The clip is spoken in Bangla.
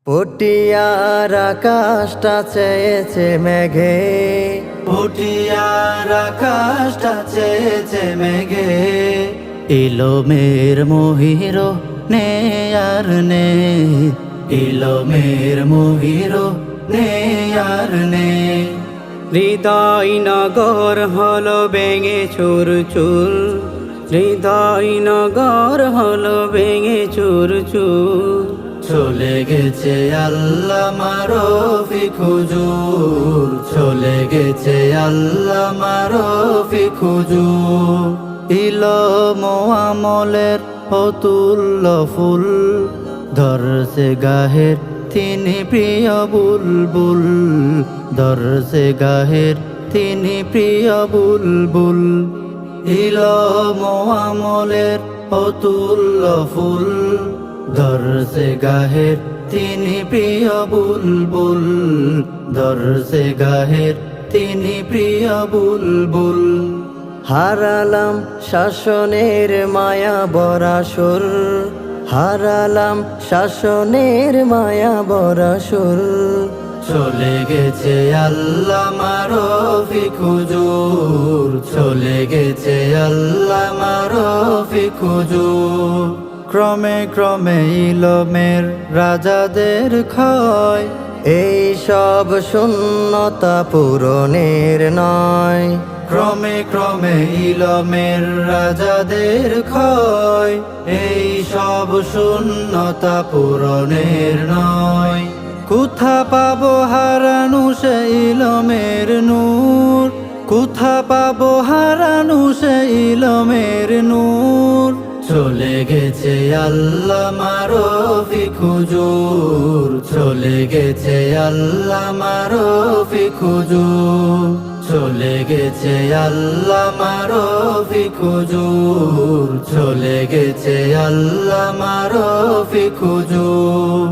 পটিয়ার আকাশটা চেয়েছে মেঘে, পটিয়ার আকাশটা চেয়েছে মেঘে। ইলমের মহির নে আর নে, ইলমের মহির নে আর নে। হৃদয় নগর হলো ভেঙে চুর চুর, হৃদয় নগর হলো ভেঙে চুর চুর। চলে গেছে আল্লামা রফিক হুজুর, চলে গেছে আল্লামা রফিক হুজুর। ইলম ও আমলের অতুল্য ফুল, ধরছে গাহের তিনি প্রিয় বুলবুল, ধরছে গাহের তিনি প্রিয় বুলবুল। ইলম ও আমলের অতুল্য ফুল, ধরছে গাহের তিনি প্রিয় বুলবুল, ধরছে গাহের তিনি প্রিয় বুলবুল। হারালাম শাসনের মায়া বরাসুর, হারালাম শাসনের মায়া বরাসুর। চলে গেছে আল্লামা রফিক হুজুর, চলে গেছে আল্লামা রফিক হুজুর। ক্রমে ক্রমে ইলমের রাজাদের ক্ষয়, এই সব শূন্যতা পূরণের নয়। ক্রমে ক্রমে ইলমের রাজাদের ক্ষয়, এই সব শূন্যতা পূরণের নয়। কোথা পাবো হারানো সে ইলমের নূর, কোথা পাবো হারানো সে ইলমের নূর। চলে গেছে আল্লামা রফিক হুজুর, চলে গেছে আল্লামা রফিক হুজুর। চলে গেছে আল্লামা রফিক হুজুর, চলে গেছে আল্লামা রফিক হুজুর।